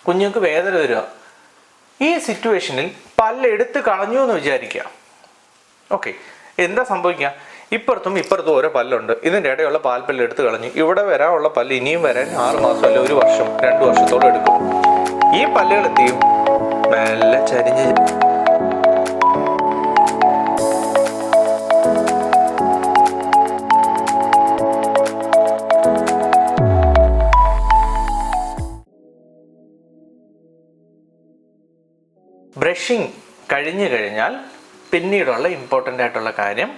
കുഞ്ഞുങ്ങൾക്ക് വേദന വരിക. ഈ സിറ്റുവേഷനിൽ പല്ല് എടുത്ത് കളഞ്ഞു എന്ന് വിചാരിക്കുക. ഓക്കെ, എന്താ സംഭവിക്കുക? ഇപ്പുറത്തും ഓരോ പല്ലുണ്ട്. ഇതിൻ്റെ ഇടയുള്ള പാൽപ്പല്ല് എടുത്ത് കളഞ്ഞു. ഇവിടെ വരാനുള്ള പല്ല് ഇനിയും വരാൻ 6 മാസം അല്ല 1 വർഷം 2 വർഷത്തോളം എടുക്കും. ഈ പല്ലുകൾ എന്ത് ചെയ്യും? മെല്ലെ ചരിഞ്ഞ് ബ്രഷിങ് കഴിഞ്ഞു കഴിഞ്ഞാൽ പിന്നീടുള്ള ഇമ്പോർട്ടൻ്റ് ആയിട്ടുള്ള കാര്യം,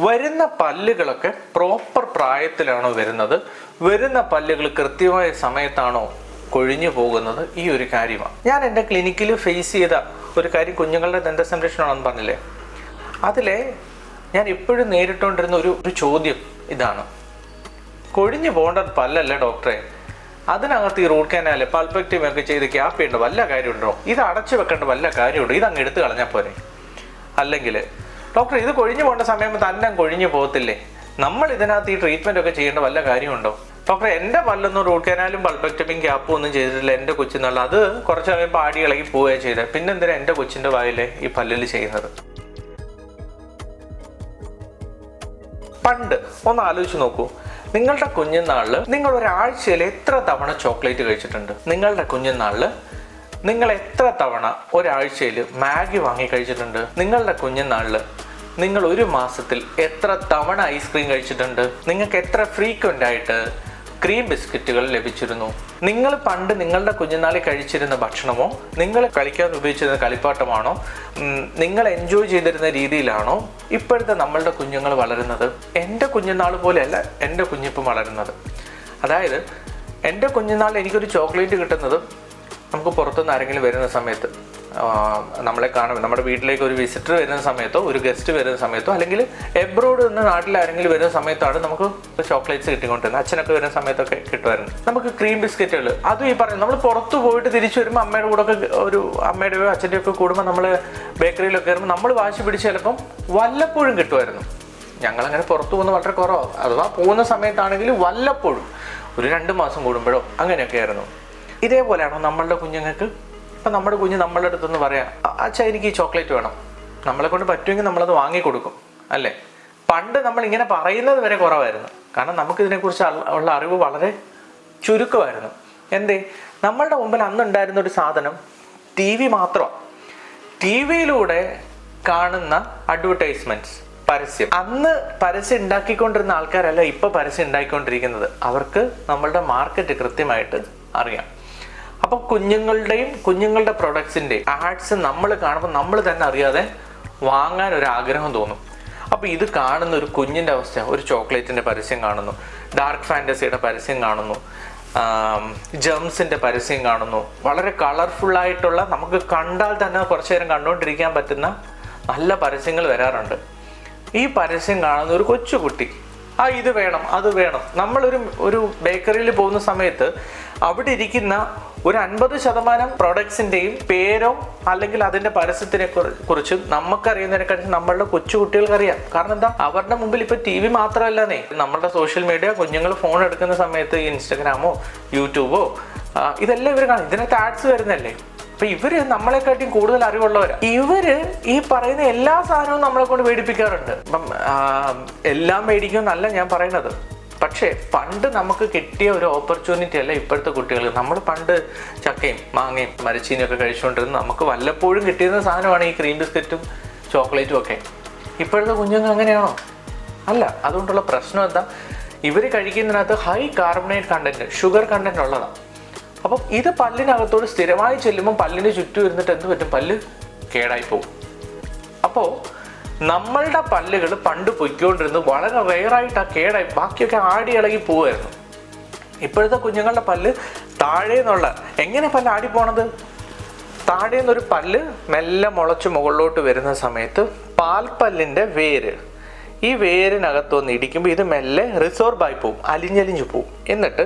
വരുന്ന പല്ലുകളൊക്കെ പ്രോപ്പർ പ്രായത്തിലാണോ വരുന്നത്, വരുന്ന പല്ലുകൾ കൃത്യമായ സമയത്താണോ കൊഴിഞ്ഞു പോകുന്നത്, ഈ ഒരു കാര്യമാണ്. ഞാൻ എൻ്റെ ക്ലിനിക്കിൽ ഫേസ് ചെയ്ത ഒരു കാര്യം കുഞ്ഞുങ്ങളുടെ ദന്ത സംരക്ഷണമാണെന്ന് പറഞ്ഞില്ലേ, അതിലെ ഞാൻ എപ്പോഴും നേരിട്ടുകൊണ്ടിരുന്ന ഒരു ചോദ്യം ഇതാണ്: കൊഴിഞ്ഞു പോകേണ്ട പല്ലല്ലേ ഡോക്ടറെ, അതിനകത്ത് ഈ റൂട്ട് കനാല് പൾപെക്ടമി ഒക്കെ ചെയ്ത് ക്യാപ്പ് ചെയ്യേണ്ട വല്ല കാര്യമുണ്ടോ, ഇത് അടച്ചു വെക്കേണ്ട വല്ല കാര്യമുണ്ടോ, ഇതങ്ങ് എടുത്ത് കളഞ്ഞാൽ പോരെ? അല്ലെങ്കിൽ ഡോക്ടർ ഇത് കൊഴിഞ്ഞു പോകേണ്ട സമയം തന്നെ കൊഴിഞ്ഞു പോകത്തില്ലേ, നമ്മൾ ഇതിനകത്ത് ഈ ട്രീറ്റ്മെൻ്റ് ഒക്കെ ചെയ്യേണ്ട വല്ല കാര്യമുണ്ടോ? ഡോക്ടർ എൻ്റെ പല്ലൊന്നും റൂട്ട് കനാലും പൾപെക്ടമിയും ക്യാപ്പും ഒന്നും ചെയ്തിട്ടില്ല എൻ്റെ കൊച്ചിനുള്ള, അത് കുറച്ച് കഴിയുമ്പോൾ ആടി ഇളകി പോവുകയാണ് ചെയ്തത്, പിന്നെന്തിനാ എൻ്റെ കൊച്ചിൻ്റെ വായിലെ ഈ പല്ലിൽ ചെയ്യുന്നത്? പണ്ട് ഒന്ന് ആലോചിച്ച് നോക്കൂ, നിങ്ങളുടെ കുഞ്ഞുനാളിൽ നിങ്ങൾ ഒരാഴ്ചയിൽ എത്ര തവണ ചോക്ലേറ്റ് കഴിച്ചിട്ടുണ്ട്? നിങ്ങളുടെ കുഞ്ഞുനാളിൽ നിങ്ങൾ എത്ര തവണ ഒരാഴ്ചയിൽ മാഗി വാങ്ങി കഴിച്ചിട്ടുണ്ട്? നിങ്ങളുടെ കുഞ്ഞുനാളിൽ നിങ്ങൾ 1 മാസത്തിൽ എത്ര തവണ ഐസ്ക്രീം കഴിച്ചിട്ടുണ്ട്? നിങ്ങൾക്ക് എത്ര ഫ്രീക്വൻ്റ് ആയിട്ട് ക്രീം ബിസ്ക്കറ്റുകൾ ലഭിച്ചിരുന്നു? നിങ്ങൾ പണ്ട് നിങ്ങളുടെ കുഞ്ഞുനാളിൽ കഴിച്ചിരുന്ന ഭക്ഷണമോ, നിങ്ങൾ കളിക്കാൻ ഉപയോഗിച്ചിരുന്ന കളിപ്പാട്ടമാണോ, നിങ്ങൾ എൻജോയ് ചെയ്തിരുന്ന രീതിയിലാണോ ഇപ്പോഴത്തെ നമ്മളുടെ കുഞ്ഞുങ്ങൾ വളരുന്നത്? എൻ്റെ കുഞ്ഞുനാൾ പോലെയല്ല എൻ്റെ കുഞ്ഞിപ്പം വളരുന്നത്. അതായത് എൻ്റെ കുഞ്ഞുനാൾ എനിക്കൊരു ചോക്ലേറ്റ് കിട്ടുന്നത് നമുക്ക് പുറത്തുനിന്ന് ആരെങ്കിലും വരുന്ന സമയത്ത്, നമ്മളെ കാണും, നമ്മുടെ വീട്ടിലേക്ക് ഒരു വിസിറ്റർ വരുന്ന സമയത്തോ ഒരു ഗസ്റ്റ് വരുന്ന സമയത്തോ അല്ലെങ്കിൽ എബ്രോഡ് നിന്ന് നാട്ടിൽ ആരെങ്കിലും വരുന്ന സമയത്താണ് നമുക്ക് ചോക്ലേറ്റ്സ് കിട്ടിക്കൊണ്ടിരുന്നത്. അച്ഛനൊക്കെ വരുന്ന സമയത്തൊക്കെ കിട്ടുമായിരുന്നു. നമുക്ക് ക്രീം ബിസ്ക്കറ്റുകൾ, അതും ഈ പറയുന്നത് നമ്മൾ പുറത്ത് പോയിട്ട് തിരിച്ചു വരുമ്പോൾ അമ്മയുടെ കൂടെ ഒക്കെ ഒരു അമ്മയുടെയോ അച്ഛൻ്റെയോ ഒക്കെ കൂടുമ്പോൾ നമ്മൾ ബേക്കറിയിലൊക്കെ വരുമ്പോൾ നമ്മൾ വാശി പിടിച്ച് ചിലപ്പം വല്ലപ്പോഴും കിട്ടുമായിരുന്നു. ഞങ്ങളങ്ങനെ പുറത്തു പോകുന്ന വളരെ കുറവാണ്. അഥവാ പോകുന്ന സമയത്താണെങ്കിൽ വല്ലപ്പോഴും ഒരു 2 മാസം കൂടുമ്പോഴോ അങ്ങനെയൊക്കെ ആയിരുന്നു. ഇതേപോലെയാണോ നമ്മളുടെ കുഞ്ഞുങ്ങൾക്ക്? ഇപ്പം നമ്മുടെ കുഞ്ഞ് നമ്മളുടെ അടുത്തൊന്ന് പറയാം, അച്ഛാ എനിക്ക് ഈ ചോക്ലേറ്റ് വേണം, നമ്മളെ കൊണ്ട് പറ്റുമെങ്കിൽ നമ്മളത് വാങ്ങിക്കൊടുക്കും അല്ലേ? പണ്ട് നമ്മളിങ്ങനെ പറയുന്നത് വരെ കുറവായിരുന്നു. കാരണം നമുക്കിതിനെക്കുറിച്ച് ഉള്ള അറിവ് വളരെ ചുരുക്കമായിരുന്നു. എന്തേ? നമ്മളുടെ മുമ്പിൽ അന്നുണ്ടായിരുന്ന ഒരു സാധനം TV മാത്രമാണ്. TV-യിലൂടെ കാണുന്ന അഡ്വർടൈസ്മെൻറ്റ്സ്, പരസ്യം. അന്ന് പരസ്യം ഉണ്ടാക്കിക്കൊണ്ടിരുന്ന ആൾക്കാരല്ല ഇപ്പോൾ പരസ്യം ഉണ്ടാക്കിക്കൊണ്ടിരിക്കുന്നത്. അവർക്ക് നമ്മളുടെ മാർക്കറ്റ് കൃത്യമായിട്ട് അറിയാം. അപ്പോൾ കുഞ്ഞുങ്ങളുടെ പ്രൊഡക്ട്സിൻ്റെ ആഡ്സ് നമ്മൾ കാണുമ്പോൾ നമ്മൾ തന്നെ അറിയാതെ വാങ്ങാൻ ഒരു ആഗ്രഹം തോന്നും. അപ്പോൾ ഇത് കാണുന്ന ഒരു കുഞ്ഞിൻ്റെ അവസ്ഥ, ഒരു ചോക്ലേറ്റിൻ്റെ പരസ്യം കാണുന്നു, ഡാർക്ക് ഫാൻറ്റസിയുടെ പരസ്യം കാണുന്നു, ജംസിൻ്റെ പരസ്യം കാണുന്നു, വളരെ കളർഫുള്ളായിട്ടുള്ള, നമുക്ക് കണ്ടാൽ തന്നെ കുറച്ചു നേരം കണ്ടുകൊണ്ടിരിക്കാൻ പറ്റുന്ന നല്ല പരസ്യങ്ങൾ വരാറുണ്ട്. ഈ പരസ്യം കാണുന്ന ഒരു കൊച്ചുകുട്ടി ഇത് വേണം അത് വേണം. നമ്മളൊരു ബേക്കറിയിൽ പോകുന്ന സമയത്ത് അവിടെ ഇരിക്കുന്ന ഒരു 50% പ്രൊഡക്ട്സിൻ്റെയും പേരോ അല്ലെങ്കിൽ അതിൻ്റെ പരസ്യത്തിനെ കുറിച്ച് നമുക്കറിയുന്നതിനെക്കാളും നമ്മളുടെ കൊച്ചുകുട്ടികൾക്കറിയാം. കാരണം എന്താ? അവരുടെ മുമ്പിൽ ഇപ്പോൾ TV മാത്രമല്ലെന്നേ, നമ്മളുടെ സോഷ്യൽ മീഡിയ, കുഞ്ഞുങ്ങൾ ഫോൺ എടുക്കുന്ന സമയത്ത് ഇൻസ്റ്റഗ്രാമോ യൂട്യൂബോ ഇതെല്ലാം ഇവർ കാണും. ഇതിനകത്ത് ആഡ്സ് വരുന്നല്ലേ. അപ്പം ഇവർ നമ്മളെക്കാട്ടിയും കൂടുതൽ അറിവുള്ളവരാണ്. ഇവർ ഈ പറയുന്ന എല്ലാ സാധനവും നമ്മളെ കൊണ്ട് മേടിപ്പിക്കാറുണ്ട്. അപ്പം എല്ലാം മേടിക്കുമെന്നല്ല ഞാൻ പറയുന്നത്. പക്ഷേ പണ്ട് നമുക്ക് കിട്ടിയ ഒരു ഓപ്പർച്യൂണിറ്റി അല്ല ഇപ്പോഴത്തെ കുട്ടികൾ. നമ്മൾ പണ്ട് ചക്കയും മാങ്ങയും മരച്ചീനിയും ഒക്കെ കഴിച്ചുകൊണ്ടിരുന്ന നമുക്ക് വല്ലപ്പോഴും കിട്ടിയിരുന്ന സാധനമാണ് ഈ ക്രീം ബിസ്ക്കറ്റും ചോക്ലേറ്റും ഒക്കെ. ഇപ്പോഴത്തെ കുഞ്ഞുങ്ങൾ അങ്ങനെയാണോ? അല്ല. അതുകൊണ്ടുള്ള പ്രശ്നം എന്താ? ഇവർ കഴിക്കുന്നതിനകത്ത് high carbonate content, sugar content ഉള്ളതാണ്. അപ്പം ഇത് പല്ലിനകത്തോട് സ്ഥിരമായി ചെല്ലുമ്പോൾ പല്ലിന് ചുറ്റും ഇരുന്നിട്ട് എന്ത് പറ്റും? പല്ല് കേടായി പോകും. അപ്പോൾ നമ്മളുടെ പല്ലുകൾ പണ്ട് പൊയ്ക്കൊണ്ടിരുന്നത് വളരെ റെയറായിട്ട് കേടായി, ബാക്കിയൊക്കെ ആടി ഇളകി പോവുമായിരുന്നു. ഇപ്പോഴത്തെ കുഞ്ഞുങ്ങളുടെ പല്ല് താഴെ നിന്നുള്ള, എങ്ങനെ പല്ല് ആടി പോണത്? താഴെ നിന്നൊരു പല്ല് മെല്ലെ മുളച്ച് മുകളിലോട്ട് വരുന്ന സമയത്ത് പാൽപ്പല്ലിൻ്റെ വേര്, ഈ വേരിനകത്തൊന്ന് ഇടിക്കുമ്പോൾ ഇത് മെല്ലെ റിസോർബായി പോവും, അലിഞ്ഞലിഞ്ഞു പോവും. എന്നിട്ട്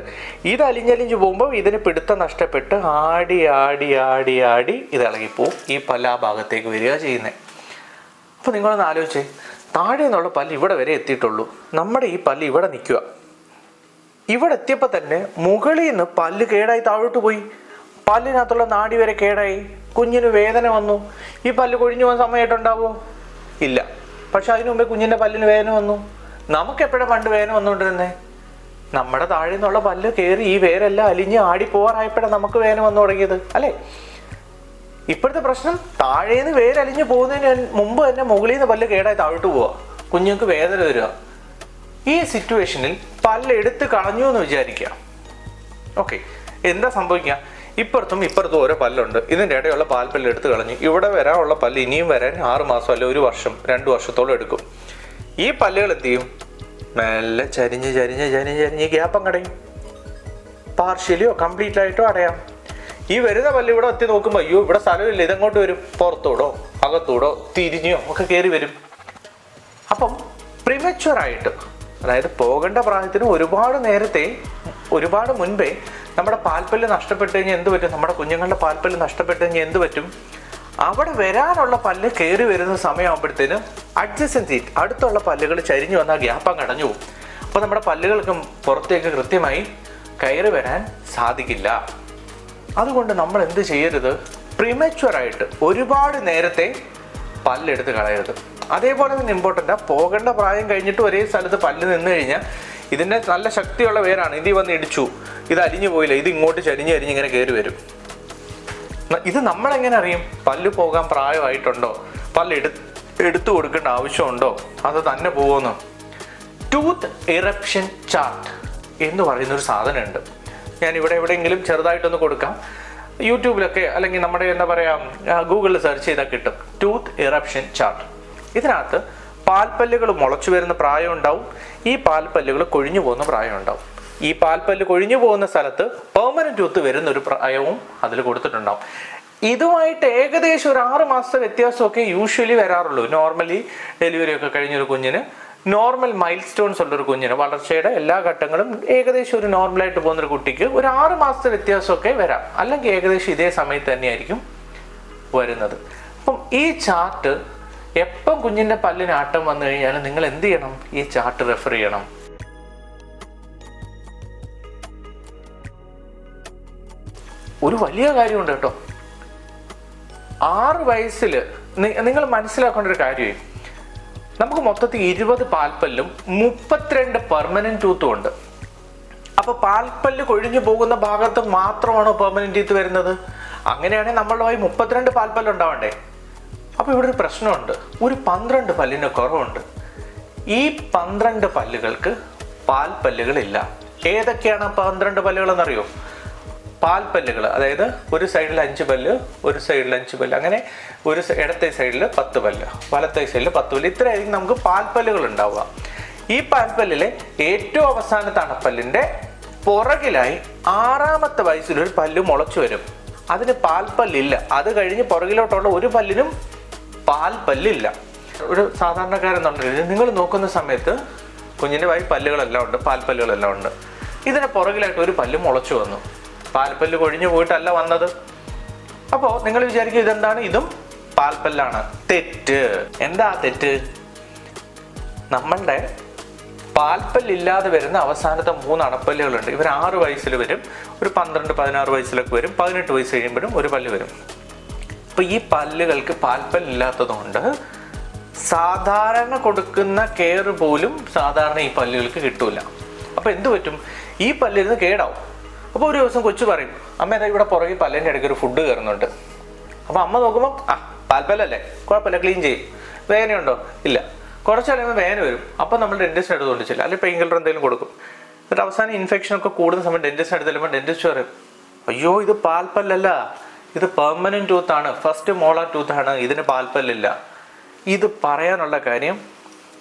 ഇത് അലിഞ്ഞലിഞ്ഞു പോകുമ്പോൾ ഇതിന് പിടുത്തം നഷ്ടപ്പെട്ട് ആടി ആടി ആടി ആടി ഇത് ഇളകിപ്പോവും. ഈ പല്ല് ആ ഭാഗത്തേക്ക് വരിക ചെയ്യുന്നത്. അപ്പോൾ നിങ്ങളൊന്ന് ആലോചിച്ചേ, താഴെ നിന്നുള്ള പല്ല് ഇവിടെ വരെ എത്തിയിട്ടുള്ളൂ, നമ്മുടെ ഈ പല്ല് ഇവിടെ നിൽക്കുക. ഇവിടെ എത്തിയപ്പോൾ തന്നെ മുകളിൽ നിന്ന് പല്ല് കേടായി താഴോട്ട് പോയി. പല്ലിനകത്തുള്ള നാഡി വരെ കേടായി, കുഞ്ഞിന് വേദന വന്നു. ഈ പല്ല് കൊഴിഞ്ഞു പോകാൻ സമയമായിട്ടുണ്ടാവുമോ? ഇല്ല. പക്ഷെ അതിനു മുമ്പേ കുഞ്ഞിൻ്റെ പല്ലിന് വേദന വന്നു. നമുക്ക് എപ്പോഴാണ് പണ്ട് വേദന വന്നുകൊണ്ടിരുന്നേ? നമ്മുടെ താഴെ നിന്നുള്ള പല്ല് കയറി ഈ വേരെല്ലാം അലിഞ്ഞ് ആടിപ്പോറായപ്പോഴാണ് നമുക്ക് വേദന വന്നു തുടങ്ങിയത്, അല്ലേ? ഇപ്പോഴത്തെ പ്രശ്നം താഴേന്ന് വേരലിഞ്ഞ് പോകുന്നതിന് മുമ്പ് തന്നെ മുകളിൽ നിന്ന് പല്ല് കേടായി താഴോട്ട് പോവുക, കുഞ്ഞുങ്ങൾക്ക് വേദന വരിക. ഈ സിറ്റുവേഷനിൽ പല്ല് എടുത്ത് കളഞ്ഞു എന്ന് വിചാരിക്കുക. ഓക്കെ, എന്താ സംഭവിക്കുക? ഇപ്പുറത്തും ഓരോ പല്ലുണ്ട്. ഇതിൻ്റെ ഇടയുള്ള പാൽപ്പല്ല് എടുത്ത് കളഞ്ഞു. ഇവിടെ വരാനുള്ള പല്ല് ഇനിയും വരാൻ 6 മാസം അല്ലെ 1 വർഷം 2 വർഷത്തോളം എടുക്കും. ഈ പല്ലുകൾ എന്ത് ചെയ്യും? മെല്ലെ ചരിഞ്ഞ് ഗ്യാപ്പം കടയും. പാർഷ്യലിയോ കംപ്ലീറ്റ് ആയിട്ടോ അടയാം. ഈ വരുന്ന പല്ല് ഇവിടെ എത്തി നോക്കുമ്പോൾ അയ്യോ ഇവിടെ സ്ഥലമില്ല, ഇതെങ്ങോട്ട് വരും? പുറത്തൂടോ അകത്തൂടോ തിരിഞ്ഞോ ഒക്കെ കയറി വരും. അപ്പം പ്രിമച്വറായിട്ട്, അതായത് പോകേണ്ട പ്രായത്തിന് ഒരുപാട് മുൻപേ നമ്മുടെ പാൽപ്പല്ല് നഷ്ടപ്പെട്ടു കഴിഞ്ഞാൽ എന്ത് പറ്റും? നമ്മുടെ കുഞ്ഞുങ്ങളുടെ പാൽപ്പല്ല് നഷ്ടപ്പെട്ടു കഴിഞ്ഞാൽ എന്ത് പറ്റും? അവിടെ വരാനുള്ള പല്ല് കയറി വരുന്ന സമയമാകുമ്പോഴത്തേനും അഡ്ജസ്റ്റൻസ് സീറ്റ് അടുത്തുള്ള പല്ലുകൾ ചരിഞ്ഞു വന്നാൽ ഗ്യാപ്പം കടഞ്ഞു പോകും. അപ്പോൾ നമ്മുടെ പല്ലുകൾക്ക് പുറത്തേക്ക് കൃത്യമായി കയറി വരാൻ സാധിക്കില്ല. അതുകൊണ്ട് നമ്മൾ എന്ത് ചെയ്യരുത്? പ്രിമച്വറായിട്ട് ഒരുപാട് നേരത്തെ പല്ലെടുത്ത് കളയരുത്. അതേപോലെ തന്നെ ഇമ്പോർട്ടൻ്റ്, പോകേണ്ട പ്രായം കഴിഞ്ഞിട്ട് ഒരേ സ്ഥലത്ത് പല്ല് നിന്ന് കഴിഞ്ഞാൽ ഇതിൻ്റെ നല്ല ശക്തിയുള്ള വേരാണ്, ഇത് വന്ന് ഇടിച്ചു, ഇത് അലിഞ്ഞു പോയില്ല, ഇത് ഇങ്ങോട്ട് ചരിഞ്ഞ് ഇങ്ങനെ കയറി വരും. ഇത് നമ്മളെങ്ങനെ അറിയും? പല്ല് പോകാൻ പ്രായമായിട്ടുണ്ടോ, പല്ല് എടുത്തു കൊടുക്കേണ്ട ആവശ്യമുണ്ടോ, അത് തന്നെ പോകുമെന്ന്? ടൂത്ത് ഇറപ്ഷൻ ചാർട്ട് എന്ന് പറയുന്നൊരു സാധനമുണ്ട്. ഞാൻ ഇവിടെ എവിടെയെങ്കിലും ചെറുതായിട്ടൊന്ന് കൊടുക്കാം. യൂട്യൂബിലൊക്കെ അല്ലെങ്കിൽ നമ്മുടെ എന്താ പറയുക ഗൂഗിളിൽ സെർച്ച് ചെയ്താൽ കിട്ടും. Tooth eruption chart. ഇതിനകത്ത് പാൽപ്പല്ലുകൾ മുളച്ചു വരുന്ന പ്രായം ഉണ്ടാവും, ഈ പാൽപ്പല്ലുകൾ കൊഴിഞ്ഞു പോകുന്ന പ്രായം ഉണ്ടാവും. ഈ പാൽപ്പല്ല് കൊഴിഞ്ഞു പോകുന്ന സ്ഥലത്ത് പെർമനന്റ് ടൂത്ത് വരുന്ന ഒരു പ്രായവും അതിൽ കൊടുത്തിട്ടുണ്ടാവും. ഇതുമായിട്ട് ഏകദേശം ഒരു 6 മാസത്തെ വ്യത്യാസമൊക്കെ യൂഷ്വലി വരാറുള്ളൂ. നോർമലി ഡെലിവറി ഒക്കെ കഴിഞ്ഞൊരു കുഞ്ഞിന്, നോർമൽ മൈൽ സ്റ്റോൺസ് ഉള്ളൊരു കുഞ്ഞിന്, വളർച്ചയുടെ എല്ലാ ഘട്ടങ്ങളും ഏകദേശം ഒരു നോർമലായിട്ട് പോകുന്നൊരു കുട്ടിക്ക് ഒരു 6 മാസത്തെ വ്യത്യാസമൊക്കെ വരാം, അല്ലെങ്കിൽ ഏകദേശം ഇതേ സമയത്ത് തന്നെയായിരിക്കും വരുന്നത്. അപ്പം ഈ ചാർട്ട് എപ്പം കുഞ്ഞിൻ്റെ പല്ലിന് ആട്ടം വന്നു കഴിഞ്ഞാൽ നിങ്ങൾ എന്ത് ചെയ്യണം? ഈ ചാർട്ട് റെഫർ ചെയ്യണം. ഒരു വലിയ കാര്യമുണ്ട് കേട്ടോ. 6 വയസ്സിൽ നിങ്ങൾ മനസ്സിലാക്കേണ്ട ഒരു കാര്യമായി, നമുക്ക് മൊത്തത്തിൽ 20 പാൽപ്പല്ലും 32 പെർമനന്റ് ടൂത്തും ഉണ്ട്. അപ്പൊ പാൽപ്പല്ല് കൊഴിഞ്ഞു പോകുന്ന ഭാഗത്ത് മാത്രമാണോ പെർമനന്റ് ടീത്ത് വരുന്നത്? അങ്ങനെയാണെങ്കിൽ നമ്മളുടെ 32 പാൽപ്പല്ല് ഉണ്ടാവണ്ടേ? അപ്പൊ ഇവിടെ ഒരു പ്രശ്നമുണ്ട്. ഒരു 12 പല്ലിന് കുറവുണ്ട്. ഈ 12 പല്ലുകൾക്ക് പാൽപ്പല്ലുകളില്ല. ഏതൊക്കെയാണ് 12 പല്ലുകൾ എന്നറിയോ? പാൽപ്പല്ലുകൾ, അതായത് ഒരു സൈഡിൽ 5 പല്ല്, ഒരു സൈഡിൽ 5 പല്ല്, അങ്ങനെ ഒരു ഇടത്തെ സൈഡിൽ 10 പല്ല്, വലത്തെ സൈഡിൽ 10 പല്ല്, ഇത്രയായിരിക്കും നമുക്ക് പാൽപ്പല്ലുകൾ ഉണ്ടാവുക. ഈ പാൽപ്പല്ലിലെ ഏറ്റവും അവസാനത്തെ അണപ്പല്ലിൻ്റെ പുറകിലായി 6ാമത്തെ വയസ്സിലൊരു പല്ല് മുളച്ചു വരും. അതിന് പാൽപ്പല്ലില്ല. അത് കഴിഞ്ഞ് പുറകിലോട്ടുള്ള ഒരു പല്ലിനും പാൽപ്പല്ലില്ല. ഒരു സാധാരണക്കാരെന്നുണ്ടെങ്കിൽ നിങ്ങൾ നോക്കുന്ന സമയത്ത് കുഞ്ഞിൻ്റെ പല്ലുകളെല്ലാം ഉണ്ട്, പാൽപ്പല്ലുകളെല്ലാം ഉണ്ട്. ഇതിന് പുറകിലായിട്ട് ഒരു പല്ല് മുളച്ചു വന്നു. പാൽപ്പല്ല് കൊഴിഞ്ഞു പോയിട്ടല്ല വന്നത്. അപ്പോൾ നിങ്ങൾ വിചാരിക്കും ഇതെന്താണ്? ഇതും പാൽപ്പല്ലാണ്. തെറ്റ്. എന്താ തെറ്റ്? നമ്മളുടെ പാൽപ്പല്ലില്ലാതെ വരുന്ന അവസാനത്തെ 3 അണപ്പല്ലുകളുണ്ട്. ഇവർ 6 വയസ്സിൽ വരും, ഒരു 12, 16 വയസ്സിലൊക്കെ വരും, 18 വയസ്സ് കഴിയുമ്പോഴും ഒരു പല്ല് വരും. അപ്പോൾ ഈ പല്ലുകൾക്ക് പാൽപ്പല്ലില്ലാത്തതുകൊണ്ട് സാധാരണ കൊടുക്കുന്ന കെയർ പോലും സാധാരണ ഈ പല്ലുകൾക്ക് കിട്ടൂല. അപ്പോൾ എന്ത് പറ്റും? ഈ പല്ലിരുന്ന് കേടാവും. അപ്പോൾ ഒരു ദിവസം കൊച്ചു പറയും, അമ്മ ഏതാ ഇവിടെ പുറകെ പല്ലിൻ്റെ ഇടയ്ക്ക് ഒരു ഫുഡ് കയറുന്നുണ്ട്. അപ്പോൾ അമ്മ നോക്കുമ്പോൾ പാൽപ്പല്ലല്ലേ, കുഴപ്പമില്ല, ക്ലീൻ ചെയ്യും. വേദനയുണ്ടോ? ഇല്ല. കുറച്ച് കഴിയുമ്പോൾ വേദന വരും. അപ്പോൾ നമ്മൾ ഡെന്റിസ്റ്റിന് അടുത്ത് കൊണ്ടുവച്ചില്ല, അല്ലെങ്കിൽ പെയിൻ കില്ലർ എന്തെങ്കിലും കൊടുക്കും. എന്നിട്ട് അവസാനം ഇൻഫെക്ഷൻ ഒക്കെ കൂടുന്ന സമയം ഡെന്റിസ്റ്റിന് അടുത്ത് ചെല്ലുമ്പോൾ ഡെന്റിസ്റ്റ് പറയും, അയ്യോ ഇത് പാൽപ്പല്ലല്ല, ഇത് പെർമനന്റ് ടൂത്താണ്, ഫസ്റ്റ് മോളാർ ടൂത്താണ്, ഇതിന് പാൽപ്പല്ലില്ല. ഇത് പറയാനുള്ള കാര്യം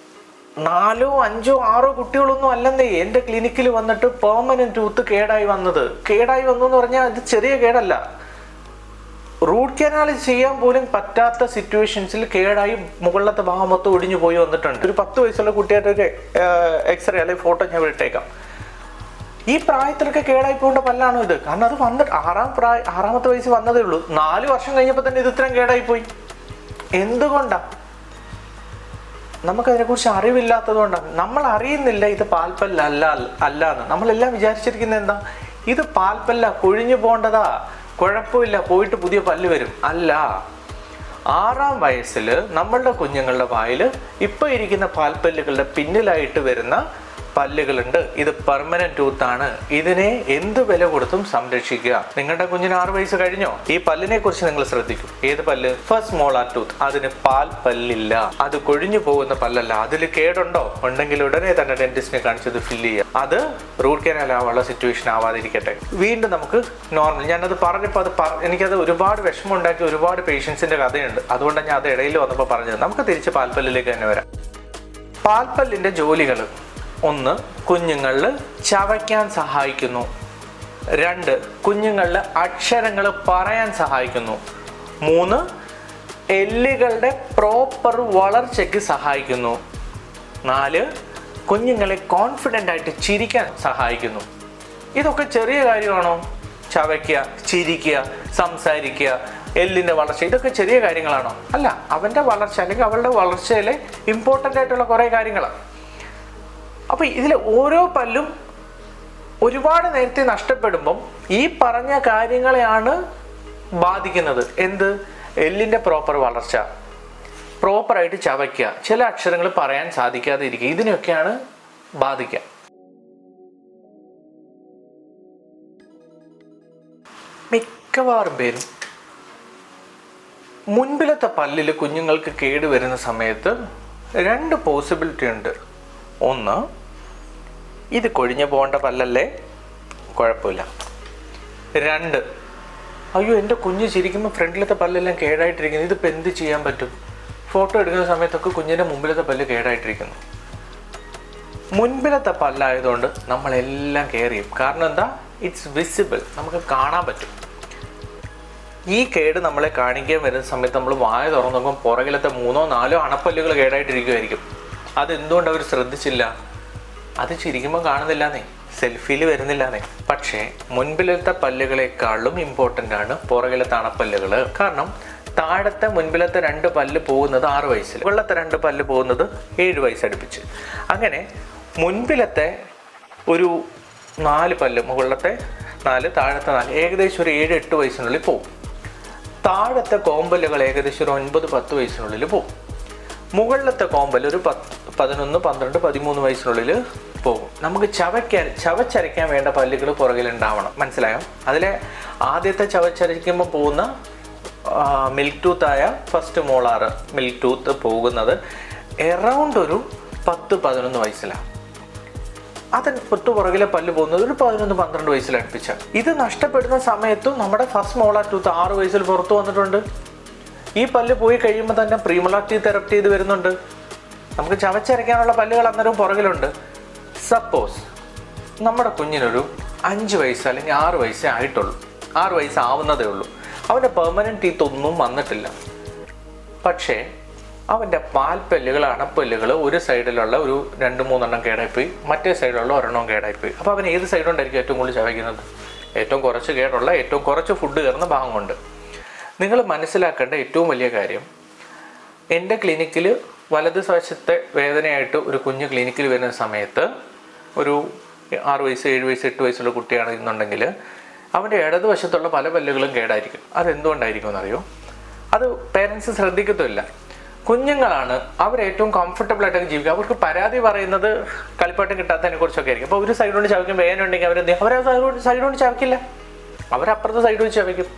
4, 5, 6 കുട്ടികളൊന്നും അല്ലെന്നേ എൻ്റെ ക്ലിനിക്കിൽ വന്നിട്ട് പെർമനന്റ് ടൂത്ത് കേടായി വന്നു എന്ന് പറഞ്ഞാൽ ഇത് ചെറിയ കേടല്ല. റൂട്ട് കനാൽ ചെയ്യാൻ പോലും പറ്റാത്ത സിറ്റുവേഷൻസിൽ കേടായി മുകളിലത്തെ ഭാഗം മൊത്തം ഒടിഞ്ഞു പോയി വന്നിട്ടുണ്ട്. ഒരു 10 വയസ്സുള്ള കുട്ടിയായിട്ട് ഒരു എക്സ്റേ അല്ലെങ്കിൽ ഫോട്ടോ ഞാൻ വിട്ടേക്കാം. ഈ പ്രായത്തിലൊക്കെ കേടായി പോകേണ്ട പല്ലാണോ ഇത്? കാരണം അത് വന്നിട്ട് 6ാമത്തെ വയസ്സ് വന്നതേ ഉള്ളൂ. 4 വർഷം കഴിഞ്ഞപ്പോൾ തന്നെ ഇത് ഇത്രയും കേടായി പോയി. എന്തുകൊണ്ടാണ്? നമുക്കതിനെക്കുറിച്ച് അറിവില്ലാത്തത് കൊണ്ടാണ്. നമ്മൾ അറിയുന്നില്ല ഇത് പാൽപ്പല്ല അല്ലാന്ന്. നമ്മളെല്ലാം വിചാരിച്ചിരിക്കുന്നത് എന്താ? ഇത് പാൽപ്പല്ല, കൊഴിഞ്ഞു പോകേണ്ടതാ, കുഴപ്പമില്ല, പോയിട്ട് പുതിയ പല്ല് വരും. അല്ല, 6-ാം വയസ്സിൽ നമ്മളുടെ കുഞ്ഞുങ്ങളുടെ വായിൽ ഇപ്പോൾ ഇരിക്കുന്ന പാൽപ്പല്ലുകളുടെ പിന്നിലായിട്ട് വരുന്ന പല്ലുകളുണ്ട്. ഇത് പെർമനന്റ് ടൂത്ത് ആണ്. ഇതിനെ എന്ത് വില കൊടുത്തും സംരക്ഷിക്കുക. നിങ്ങളുടെ കുഞ്ഞിന് 6 വയസ്സ് കഴിഞ്ഞോ? ഈ പല്ലിനെ കുറിച്ച് നിങ്ങൾ ശ്രദ്ധിക്കും. ഏത് പല്ല്? First molar tooth. അതിന് പാൽ പല്ലില്ല, അത് കൊഴിഞ്ഞു പോകുന്ന പല്ലല്ല. അതിൽ കേടുണ്ടോ? ഉണ്ടെങ്കിൽ ഉടനെ തന്നെ ഡെന്റിസ്റ്റിനെ കാണിച്ചത് ഫില്ല് ചെയ്യുക. അത് റൂട്ട് കനാൽ ആവാനുള്ള സിറ്റുവേഷൻ ആവാതിരിക്കട്ടെ. വീണ്ടും നമുക്ക് നോർമൽ. ഞാനത് പറഞ്ഞപ്പോൾ എനിക്കത് ഒരുപാട് വിഷമം ഉണ്ടാക്കി ഒരുപാട് പേഷ്യൻസിന്റെ കഥയുണ്ട്. അതുകൊണ്ടാണ് ഞാൻ അത് ഇടയിൽ വന്നപ്പോൾ പറഞ്ഞത്. നമുക്ക് തിരിച്ച് പാൽപ്പല്ലിലേക്ക് തന്നെ വരാം. പാൽപ്പല്ലിന്റെ ജോലികൾ: 1. കുഞ്ഞുങ്ങളിൽ ചവയ്ക്കാൻ സഹായിക്കുന്നു. 2. കുഞ്ഞുങ്ങളിൽ അക്ഷരങ്ങൾ പറയാൻ സഹായിക്കുന്നു. 3. എല്ലുകളുടെ പ്രോപ്പർ വളർച്ചയ്ക്ക് സഹായിക്കുന്നു. 4. കുഞ്ഞുങ്ങളെ കോൺഫിഡൻ്റ് ആയിട്ട് ചിരിക്കാൻ സഹായിക്കുന്നു. ഇതൊക്കെ ചെറിയ കാര്യമാണോ? ചവയ്ക്കുക, ചിരിക്കുക, സംസാരിക്കുക, എല്ലിൻ്റെ വളർച്ച, ഇതൊക്കെ ചെറിയ കാര്യങ്ങളാണോ? അല്ല, അവൻ്റെ വളർച്ച അല്ലെങ്കിൽ അവളുടെ വളർച്ചയിലെ ഇമ്പോർട്ടൻ്റ് ആയിട്ടുള്ള കുറേ കാര്യങ്ങളാണ്. അപ്പോൾ ഇതിൽ ഓരോ പല്ലും ഒരുപാട് നേരത്തെ നഷ്ടപ്പെടുമ്പം ഈ പറഞ്ഞ കാര്യങ്ങളെയാണ് ബാധിക്കുന്നത്. എന്ത്? എല്ലിൻ്റെ പ്രോപ്പർ വളർച്ച, പ്രോപ്പറായിട്ട് ചവയ്ക്കുക, ചില അക്ഷരങ്ങൾ പറയാൻ സാധിക്കാതെ ഇരിക്കുക, ഇതിനൊക്കെയാണ് ബാധിക്കുക. മിക്കവാറും പേരും മുൻപിലത്തെ പല്ലിൽ കുഞ്ഞുങ്ങൾക്ക് കേടുവരുന്ന സമയത്ത് 2 പോസിബിലിറ്റി ഉണ്ട്. 1, ഇത് കൊഴിഞ്ഞു പോകേണ്ട പല്ലല്ലേ, കുഴപ്പമില്ല. 2, അയ്യോ എൻ്റെ കുഞ്ഞ് ചിരിക്കുമ്പോൾ ഫ്രണ്ടിലത്തെ പല്ലെല്ലാം കേടായിട്ടിരിക്കുന്നു, ഇതിപ്പോൾ എന്ത് ചെയ്യാൻ പറ്റും? ഫോട്ടോ എടുക്കുന്ന സമയത്തൊക്കെ കുഞ്ഞിൻ്റെ മുമ്പിലത്തെ പല്ല് കേടായിട്ടിരിക്കുന്നു. മുൻപിലത്തെ പല്ലായതുകൊണ്ട് നമ്മളെല്ലാം കെയർ ചെയ്യും. കാരണം എന്താ? ഇറ്റ്സ് വിസിബിൾ, നമുക്ക് കാണാൻ പറ്റും. ഈ കേട് നമ്മളെ കാണിക്കാൻ വരുന്ന സമയത്ത് നമ്മൾ വായ തുറന്നു നോക്കുമ്പോൾ പുറകിലത്തെ 3-4 അണപ്പല്ലുകൾ കേടായിട്ടിരിക്കുമായിരിക്കും. അതെന്തുകൊണ്ട് അവർ ശ്രദ്ധിച്ചില്ല? അത് ചിരിക്കുമ്പോൾ കാണുന്നില്ലാന്നേ, സെൽഫിയിൽ വരുന്നില്ലാന്നേ. പക്ഷേ മുൻപിലത്തെ പല്ലുകളെക്കാളും ഇമ്പോർട്ടൻ്റ് ആണ് പുറകിലത്തെ അണപ്പല്ലുകൾ. കാരണം താഴത്തെ മുൻപിലത്തെ 2 പല്ല് പോകുന്നത് 6 വയസ്സിൽ, മുകളിലത്തെ 2 പല്ല് പോകുന്നത് 7 വയസ്സടുപ്പിച്ച്. അങ്ങനെ മുൻപിലത്തെ ഒരു 4 പല്ല്, മുകളിലത്തെ 4, താഴത്തെ 4, ഏകദേശം ഒരു 7-8 വയസ്സിനുള്ളിൽ പോകും. താഴത്തെ കോമ്പല്ലുകൾ ഏകദേശം ഒരു 9-10 വയസ്സിനുള്ളിൽ പോകും. മുകളിലത്തെ കോമ്പല് ഒരു 11, 12, 13 വയസ്സിനുള്ളിൽ പോകും. നമുക്ക് ചവച്ചരയ്ക്കാൻ വേണ്ട പല്ലുകൾ പുറകിലുണ്ടാവണം. മനസ്സിലായോ? അതിലെ ആദ്യത്തെ ചവച്ചരയ്ക്കുമ്പോൾ പോകുന്ന മിൽക്ക് ടൂത്തായ ഫസ്റ്റ് മോളാർ മിൽക്ക് ടൂത്ത് പോകുന്നത് എറൗണ്ട് ഒരു 10-11 വയസ്സിലാണ്. തൊട്ട് പുറകിലെ പല്ല് പോകുന്നത് ഒരു 11-12 വയസ്സിലടുപ്പിച്ചാണ്. ഇത് നഷ്ടപ്പെടുന്ന സമയത്തും നമ്മുടെ ഫസ്റ്റ് മോളാർ ടൂത്ത് 6 വയസ്സിൽ പുറത്തു വന്നിട്ടുണ്ട്. ഈ പല്ല് പോയി കഴിയുമ്പോൾ തന്നെ പ്രീമോളാർ ടീത്ത് എറപ്റ്റ് ചെയ്ത് വരുന്നുണ്ട്. നമുക്ക് ചവച്ചരയ്ക്കാനുള്ള പല്ലുകൾ അന്നേരം പുറകിലുണ്ട്. സപ്പോസ് നമ്മുടെ കുഞ്ഞിനൊരു 5 വയസ്സ് അല്ലെങ്കിൽ 6 വയസ്സേ ആയിട്ടുള്ളൂ, 6 വയസ്സാവുന്നതേ ഉള്ളൂ. അവൻ്റെ പെർമനൻറ്റ് ടീത്ത് ഒന്നും വന്നിട്ടില്ല. പക്ഷേ അവൻ്റെ പാൽപ്പല്ലുകൾ, അണപ്പല്ലുകൾ ഒരു സൈഡിലുള്ള ഒരു 2-3 കേടായിപ്പോയി, മറ്റേ സൈഡിലുള്ള 1 കേടായിപ്പോയി. അപ്പോൾ അവൻ ഏത് സൈഡ് കൊണ്ടായിരിക്കും ഏറ്റവും കൂടുതൽ ചവയ്ക്കുന്നത്? ഏറ്റവും കുറച്ച് കേടുള്ള, ഏറ്റവും കുറച്ച് ഫുഡ് കയറുന്ന ഭാഗം കൊണ്ട്. നിങ്ങൾ മനസ്സിലാക്കേണ്ട ഏറ്റവും വലിയ കാര്യം, എൻ്റെ ക്ലിനിക്കിൽ വലത് വശത്തെ വേദനയായിട്ട് ഒരു കുഞ്ഞ് ക്ലിനിക്കിൽ വരുന്ന സമയത്ത് ഒരു 6 വയസ്സ്, 7 വയസ്സ്, 8 വയസ്സുള്ള കുട്ടിയാണ് എന്നുണ്ടെങ്കിൽ അവൻ്റെ ഇടതുവശത്തുള്ള പല പല്ലുകളും കേടായിരിക്കും. അതെന്തുകൊണ്ടായിരിക്കും എന്നറിയോ? അത് പേരൻസ് ശ്രദ്ധിക്കത്തില്ല. കുഞ്ഞുങ്ങളാണ്, അവരേറ്റവും കംഫർട്ടബിൾ ആയിട്ടൊക്കെ ജീവിക്കുക. അവർക്ക് പരാതി പറയുന്നത് കളിപ്പാട്ടം കിട്ടാത്തതിനെ കുറിച്ചൊക്കെ ആയിരിക്കും. അപ്പോൾ ഒരു സൈഡ് കൊണ്ട് ചവയ്ക്കും, വേദന ഉണ്ടെങ്കിൽ അവരെന്ത് ചെയ്യും? അവർ സൈഡ് കൊണ്ട് ചവയ്ക്കില്ല, അവരപ്പുറത്തെ സൈഡ് വെച്ച് ചവയ്ക്കും.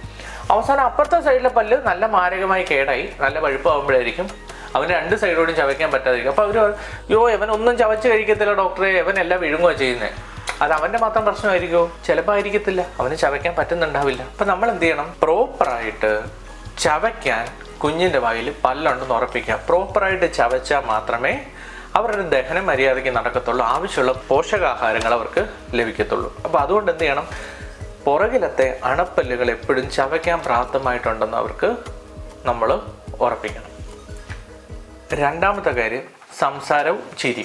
അവസാനം അപ്പുറത്തെ സൈഡിലെ പല്ല് നല്ല മാരകമായി കേടായി നല്ല പഴുപ്പാകുമ്പോഴായിരിക്കും അവന് 2 സൈഡോടും ചവയ്ക്കാൻ പറ്റാതിരിക്കും. അപ്പോൾ അവർ ഇവൻ ഒന്നും ചവച്ച് കഴിക്കത്തില്ല ഡോക്ടറെ, അവൻ എല്ലാം വിഴുങ്ങുകയാണ് ചെയ്യുന്നത്. അത് അവൻ്റെ മാത്രം പ്രശ്നമായിരിക്കുമോ? ചിലപ്പോൾ ആയിരിക്കത്തില്ല, അവന് ചവയ്ക്കാൻ പറ്റുന്നുണ്ടാവില്ല. അപ്പം നമ്മൾ എന്ത് ചെയ്യണം? പ്രോപ്പറായിട്ട് ചവയ്ക്കാൻ കുഞ്ഞിൻ്റെ വായിൽ പല്ലുണ്ടെന്ന് ഉറപ്പിക്കുക. പ്രോപ്പറായിട്ട് ചവച്ചാൽ മാത്രമേ അവരുടെ ദഹനം മര്യാദയ്ക്ക് നടക്കത്തുള്ളൂ, ആവശ്യമുള്ള പോഷകാഹാരങ്ങൾ അവർക്ക് ലഭിക്കത്തുള്ളൂ. അപ്പോൾ അതുകൊണ്ട് എന്ത് ചെയ്യണം? പുറകിലത്തെ അണപ്പല്ലുകൾ എപ്പോഴും ചവയ്ക്കാൻ പ്രാപ്തമായിട്ടുണ്ടെന്ന് അവർക്ക് നമ്മൾ ഉറപ്പിക്കണം. രണ്ടാമത്തെ കാര്യം, സംസാരവും ചിരി.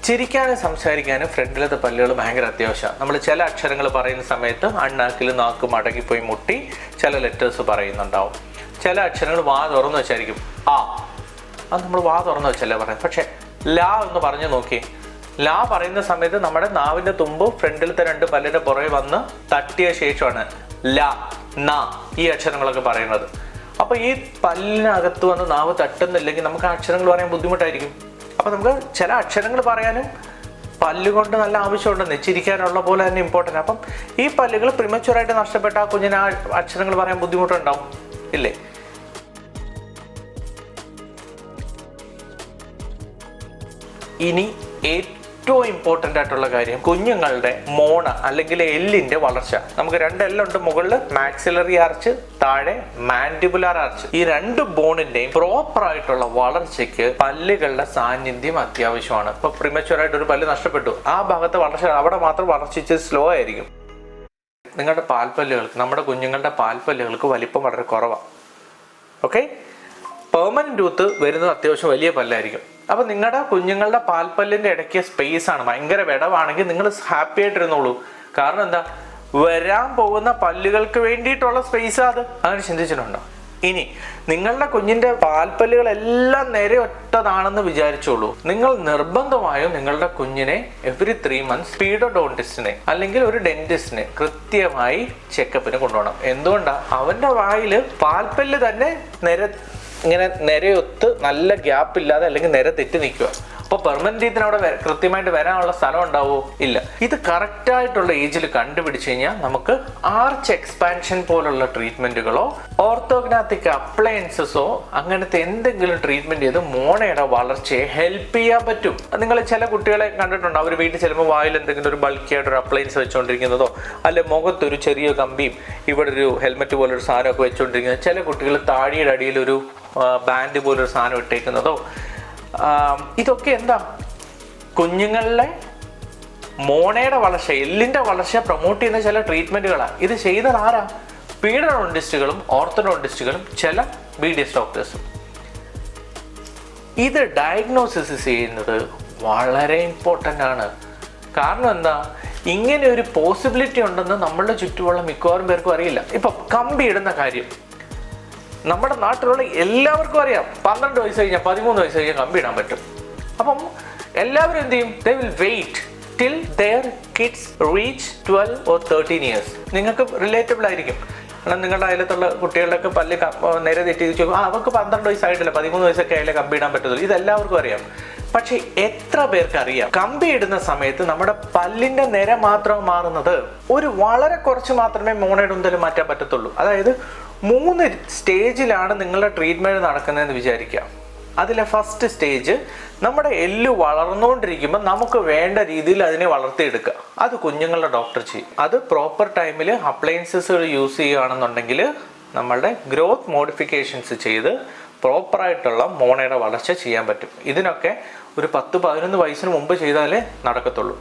ചിരിക്കാനും സംസാരിക്കാനും ഫ്രണ്ടിലത്തെ പല്ലുകൾ ഭയങ്കര അത്യാവശ്യമാണ്. നമ്മൾ ചില അക്ഷരങ്ങൾ പറയുന്ന സമയത്ത് അണ്ണാക്കിൽ നാക്ക് മടങ്ങിപ്പോയി മുട്ടി ചില ലെറ്റേഴ്സ് പറയുന്നുണ്ടാവും. ചില അക്ഷരങ്ങൾ വാ തുറന്നു വെച്ചായിരിക്കും അത് നമ്മൾ വാ തുറന്നു വെച്ചല്ലേ പറയാം. പക്ഷെ ലാ എന്ന് പറഞ്ഞു നോക്കി, ലാ പറയുന്ന സമയത്ത് നമ്മുടെ നാവിൻ്റെ തുമ്പ് ഫ്രണ്ടിലത്തെ 2 പല്ലിൻ്റെ പുറകെ വന്ന് തട്ടിയ ശേഷമാണ് ലാ ന, ഈ അക്ഷരങ്ങളൊക്കെ പറയുന്നത്. അപ്പൊ ഈ പല്ലിനകത്ത് വന്ന് നാവ് തട്ടുന്നില്ലെങ്കിൽ നമുക്ക് ആ അക്ഷരങ്ങൾ പറയാൻ ബുദ്ധിമുട്ടായിരിക്കും. അപ്പൊ നമുക്ക് ചില അക്ഷരങ്ങൾ പറയാനും പല്ലുകൊണ്ട് നല്ല ആവശ്യമുണ്ടെന്ന്, ചിരിക്കാനുള്ള പോലെ തന്നെ ഇമ്പോർട്ടൻ്റ്. അപ്പം ഈ പല്ലുകൾ പ്രിമച്വറായിട്ട് നഷ്ടപ്പെട്ട ആ കുഞ്ഞിന് ആ അക്ഷരങ്ങൾ പറയാൻ ബുദ്ധിമുട്ടുണ്ടാവും, ഇല്ലേ? ഇനി ഏറ്റവും ഇമ്പോർട്ടൻ്റ് ആയിട്ടുള്ള കാര്യം, കുഞ്ഞുങ്ങളുടെ മോണ അല്ലെങ്കിൽ എല്ലിന്റെ വളർച്ച. നമുക്ക് 2 എല്ലുണ്ട്, മുകളിൽ മാക്സിലറി ആർച്ച്, താഴെ മാൻഡിബുലാർ ആർച്ച്. ഈ 2 ബോണിന്റെയും പ്രോപ്പർ ആയിട്ടുള്ള വളർച്ചയ്ക്ക് പല്ലുകളുടെ സാന്നിധ്യം അത്യാവശ്യമാണ്. ഇപ്പൊ പ്രിമച്വർ ആയിട്ട് ഒരു പല്ല് നഷ്ടപ്പെട്ടു, ആ ഭാഗത്തെ വളർച്ച, അവിടെ മാത്രം വളർച്ച സ്ലോ ആയിരിക്കും. നിങ്ങളുടെ പാൽപ്പല്ലുകൾക്ക്, നമ്മുടെ കുഞ്ഞുങ്ങളുടെ പാൽപ്പല്ലുകൾക്ക് വലിപ്പം വളരെ കുറവാണ്. ഓക്കെ, പെർമനന്റ് ടൂത്ത് വരുന്നത് അത്യാവശ്യം വലിയ പല്ലായിരിക്കും. അപ്പൊ നിങ്ങളുടെ കുഞ്ഞുങ്ങളുടെ പാൽപ്പല്ലിന്റെ ഇടയ്ക്ക് സ്പേസ് ആണ് ഭയങ്കര വിടവാണെങ്കിൽ നിങ്ങൾ ഹാപ്പി ആയിട്ടിരുന്നോളൂ. കാരണം എന്താ, വരാൻ പോകുന്ന പല്ലുകൾക്ക് വേണ്ടിയിട്ടുള്ള സ്പേസ് അത്. അങ്ങനെ ചിന്തിച്ചിട്ടുണ്ടോ? ഇനി നിങ്ങളുടെ കുഞ്ഞിന്റെ പാൽപ്പല്ലുകളെല്ലാം നേരെ ഒറ്റതാണെന്ന് വിചാരിച്ചോളൂ. നിങ്ങൾ നിർബന്ധമായും നിങ്ങളുടെ കുഞ്ഞിനെ എവറി 3 months പീഡോഡോണ്ടിസ്റ്റിനെ അല്ലെങ്കിൽ ഒരു ഡെന്റിസ്റ്റിനെ കൃത്യമായി ചെക്കപ്പിന് കൊണ്ടുപോകണം. എന്തുകൊണ്ടാ? അവന്റെ വായിൽ പാൽപ്പല്ല് തന്നെ ഇങ്ങനെ നിരയൊത്ത് നല്ല ഗ്യാപ്പ് ഇല്ലാതെ അല്ലെങ്കിൽ നിര തെറ്റി നിൽക്കുക. അപ്പോൾ പെർമനന്റ് ടീത്തിന് അവിടെ കൃത്യമായിട്ട് വരാനുള്ള സ്ഥലം ഉണ്ടാവുമോ? ഇല്ല. ഇത് കറക്റ്റായിട്ടുള്ള ഏജിൽ കണ്ടുപിടിച്ച് കഴിഞ്ഞാൽ നമുക്ക് ആർച്ച് എക്സ്പാൻഷൻ പോലുള്ള ട്രീറ്റ്മെന്റുകളോ ഓർത്തോഗ്നാത്തിക് അപ്ലയൻസസോ അങ്ങനത്തെ എന്തെങ്കിലും ട്രീറ്റ്മെന്റ് ചെയ്ത് മോണയുടെ വളർച്ചയെ ഹെൽപ്പ് ചെയ്യാൻ പറ്റും. നിങ്ങൾ ചില കുട്ടികളെ കണ്ടിട്ടുണ്ടോ, അവർ വീട്ടിൽ ചെല്ലുമ്പോൾ വായിൽ എന്തെങ്കിലും ഒരു ബൾക്കി ആയിട്ടൊരു അപ്ലയൻസ് വെച്ചുകൊണ്ടിരിക്കുന്നതോ അല്ലെ മുഖത്തൊരു ചെറിയ കമ്പിയും ഇവിടെ ഒരു ഹെൽമെറ്റ് പോലൊരു സാധനമൊക്കെ വെച്ചുകൊണ്ടിരിക്കുന്നത്. ചില കുട്ടികൾ താടിയുടെ അടിയിലൊരു ബാൻഡ് പോലൊരു സാധനം ഇട്ടേക്കുന്നതോ. ഇതൊക്കെ എന്താ, കുഞ്ഞുങ്ങളിലെ മോണയുടെ വളർച്ച, എല്ലിന്റെ വളർച്ച പ്രൊമോട്ട് ചെയ്യുന്ന ചില ട്രീറ്റ്മെന്റുകളാണ്. ഇത് ചെയ്തത് ആരാ? പീഡിയോഡോണ്ടിസ്റ്റുകളും ഓർത്തോഡോണ്ടിസ്റ്റുകളും ചില BDS ഡോക്ടേഴ്സും. ഇത് ഡയഗ്നോസിസ് ചെയ്യുന്നത് വളരെ ഇമ്പോർട്ടൻ്റ് ആണ്. കാരണം എന്താ, ഇങ്ങനെ ഒരു പോസിബിലിറ്റി ഉണ്ടെന്ന് നമ്മളുടെ ചുറ്റുമുള്ള മിക്കവാറും പേർക്കും അറിയില്ല. ഇപ്പൊ കമ്പി ഇടുന്ന കാര്യം നമ്മുടെ നാട്ടിലുള്ള എല്ലാവർക്കും അറിയാം. 12 വയസ്സ് കഴിഞ്ഞാൽ 13 വയസ്സ് കഴിഞ്ഞാൽ കമ്പി ഇടാൻ പറ്റും. അപ്പം എല്ലാവരും എന്ത് ചെയ്യും? They will wait till their kids reach 12 or 13 years. നിങ്ങൾക്ക് റിലേറ്റബിൾ ആയിരിക്കും. കാരണം നിങ്ങളുടെ അയലത്തുള്ള കുട്ടികളുടെയൊക്കെ പല്ല് നേരെ തെറ്റി ചോദിക്കും, അവർക്ക് 12 വയസ്സായിട്ടില്ല, 13 വയസ്സൊക്കെ ആയാലേ കമ്പി ഇടാൻ പറ്റത്തുള്ളൂ. ഇതെല്ലാവർക്കും അറിയാം. പക്ഷെ എത്ര പേർക്ക് അറിയാം, കമ്പി ഇടുന്ന സമയത്ത് നമ്മുടെ പല്ലിന്റെ നിര മാത്രം മാറുന്നത് ഒരു വളരെ കുറച്ച് മാത്രമേ മോണയുടെ ഉന്തൽ മാറ്റാൻ പറ്റത്തുള്ളൂ. അതായത് 3 സ്റ്റേജിലാണ് നിങ്ങളുടെ ട്രീറ്റ്മെന്റ് നടക്കുന്നതെന്ന് വിചാരിക്കാം. അതിലെ ഫസ്റ്റ് സ്റ്റേജ് നമ്മുടെ എല്ല് വളർന്നുകൊണ്ടിരിക്കുമ്പോൾ നമുക്ക് വേണ്ട രീതിയിൽ അതിനെ വളർത്തിയെടുക്കുക. അത് കുഞ്ഞുങ്ങളുടെ ഡോക്ടർ ചെയ്യും. അത് പ്രോപ്പർ ടൈമിൽ അപ്ലയൻസസുകൾ യൂസ് ചെയ്യുകയാണെന്നുണ്ടെങ്കിൽ നമ്മളുടെ ഗ്രോത്ത് മോഡിഫിക്കേഷൻസ് ചെയ്ത് പ്രോപ്പറായിട്ടുള്ള മോണയുടെ വളർച്ച ചെയ്യാൻ പറ്റും. ഇതിനൊക്കെ ഒരു 10-11 വയസ്സിന് മുമ്പ് ചെയ്താലേ നടക്കത്തുള്ളൂ.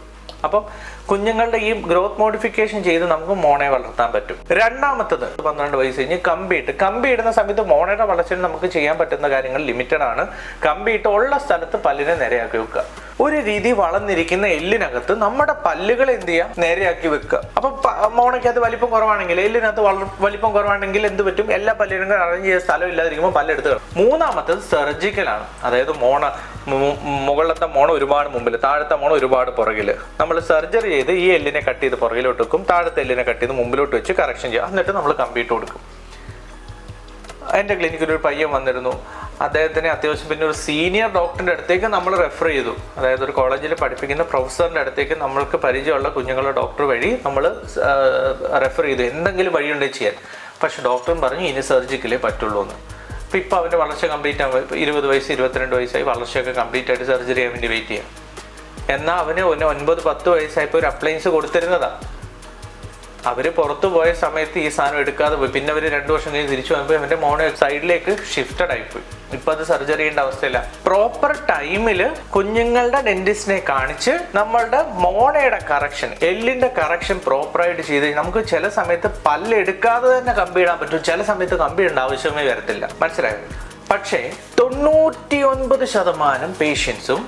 അപ്പം കുഞ്ഞുങ്ങളുടെ ഈ ഗ്രോത്ത് മോഡിഫിക്കേഷൻ ചെയ്ത് നമുക്ക് മോണയെ വളർത്താൻ പറ്റും. രണ്ടാമത്തത് 12 വയസ്സ് കഴിഞ്ഞ് കമ്പി ഇടുന്ന സമയത്ത് മോണയുടെ വളർച്ചയിൽ നമുക്ക് ചെയ്യാൻ പറ്റുന്ന കാര്യങ്ങൾ ലിമിറ്റഡ് ആണ്. കമ്പിയിട്ട് ഉള്ള സ്ഥലത്ത് പല്ലിനെ നേരെയാക്കി വെക്കുക. ഒരു രീതി വളർന്നിരിക്കുന്ന എല്ലിനകത്ത് നമ്മുടെ പല്ലുകൾ എന്ത് ചെയ്യാം? നേരെയാക്കി വെക്കുക. അപ്പൊ മോണയ്ക്കകത്ത് വലിപ്പം കുറവാണെങ്കിൽ, എല്ലിനകത്ത് വലിപ്പം കുറവാണെങ്കിൽ എന്ത് പറ്റും? എല്ലാ പല്ലിനും അറേഞ്ച് ചെയ്ത സ്ഥലം ഇല്ലാതിരിക്കുമ്പോൾ പല്ലെടുത്ത്. മൂന്നാമത്തത് സർജിക്കലാണ്. അതായത് മുകളിലത്തെ മോണ ഒരുപാട് മുമ്പിൽ, താഴത്തെ മോണ ഒരുപാട് പുറകില്. നമ്മൾ സർജറി ചെയ്ത് ഈ എല്ലിനെ കട്ട് ചെയ്ത് പുറകിലോട്ട് വെക്കും, താഴത്തെ എല്ലിനെ കട്ട് ചെയ്ത് മുമ്പിലോട്ട് വെച്ച് കറക്ഷൻ ചെയ്യുക. എന്നിട്ട് നമ്മൾ കമ്പിയിട്ട് കൊടുക്കും. എൻ്റെ ക്ലിനിക്കിൽ ഒരു പയ്യൻ വന്നിരുന്നു. അദ്ദേഹത്തിന് അത്യാവശ്യം പിന്നെ ഒരു സീനിയർ ഡോക്ടറിൻ്റെ അടുത്തേക്ക് നമ്മൾ റെഫർ ചെയ്തു. അതായത് ഒരു കോളേജിൽ പഠിപ്പിക്കുന്ന പ്രൊഫസറിൻ്റെ അടുത്തേക്ക് നമ്മൾക്ക് പരിചയമുള്ള കുഞ്ഞുങ്ങളുടെ ഡോക്ടർ വഴി നമ്മൾ റെഫർ ചെയ്തു, എന്തെങ്കിലും വഴിയുണ്ടെങ്കിൽ ചെയ്യാൻ. പക്ഷെ ഡോക്ടറും പറഞ്ഞു ഇനി സർജിക്കലേ പറ്റുള്ളൂ എന്ന്. അപ്പം ഇപ്പോൾ അവൻ്റെ വളർച്ച കംപ്ലീറ്റ് ആകുമ്പോൾ 20 വയസ്സ് 22 വയസ്സായി, വളർച്ചയൊക്കെ കംപ്ലീറ്റ് ആയിട്ട് സർജറി ചെയ്യാൻ വേണ്ടി വെയിറ്റ് ചെയ്യാം. എന്നാൽ അവന് 9-10 വയസ്സായപ്പോൾ ഒരു അപ്ലയൻസ് കൊടുത്തിരുന്നതാണ്. അവർ പുറത്തു പോയ സമയത്ത് ഈ സാധനം എടുക്കാതെ പോയി. പിന്നെ അവർ 2 വർഷം കഴിഞ്ഞ് തിരിച്ചു വന്നപ്പോൾ അവൻ്റെ മോണ സൈഡിലേക്ക് ഷിഫ്റ്റഡ് ആയിപ്പോയി. ഇപ്പം അത് സർജറി ചെയ്യേണ്ട അവസ്ഥയില്ല. പ്രോപ്പർ ടൈമിൽ കുഞ്ഞുങ്ങളുടെ ഡെന്റിസ്റ്റിനെ കാണിച്ച് നമ്മളുടെ മോണയുടെ കറക്ഷൻ, എല്ലിന്റെ കറക്ഷൻ പ്രോപ്പറായിട്ട് ചെയ്ത് നമുക്ക് ചില സമയത്ത് പല്ലെടുക്കാതെ തന്നെ കമ്പി ഇടാൻ പറ്റും. ചില സമയത്ത് കമ്പി ഇടേണ്ട ആവശ്യമേ വരത്തില്ല. മനസ്സിലായോ? പക്ഷേ 99% പേഷ്യൻസും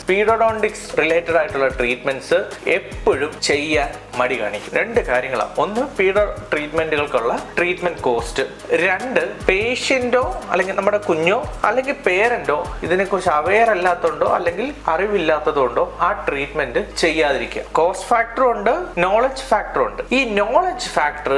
പീഡോഡോണ്ടിക്സ് റിലേറ്റഡ് ആയിട്ടുള്ള ട്രീറ്റ്മെന്റ്സ് എപ്പോഴും ചെയ്യാൻ മടി കാണിക്കും. 2 കാര്യങ്ങളാണ്. ഒന്ന്, പീഡോ ട്രീറ്റ്മെന്റുകൾക്കുള്ള ട്രീറ്റ്മെന്റ് കോസ്റ്റ്. 2, പേഷ്യന്റോ അല്ലെങ്കിൽ നമ്മുടെ കുഞ്ഞോ അല്ലെങ്കിൽ പേരന്റോ ഇതിനെക്കുറിച്ച് അവെയർ അല്ലാത്തതുകൊണ്ടോ അല്ലെങ്കിൽ അറിവില്ലാത്തതുകൊണ്ടോ ആ ട്രീറ്റ്മെന്റ് ചെയ്യാതിരിക്കുക. കോസ്റ്റ് ഫാക്ടറും ഉണ്ട്, നോളജ് ഫാക്ടറും ഉണ്ട്. ഈ നോളജ് ഫാക്ടർ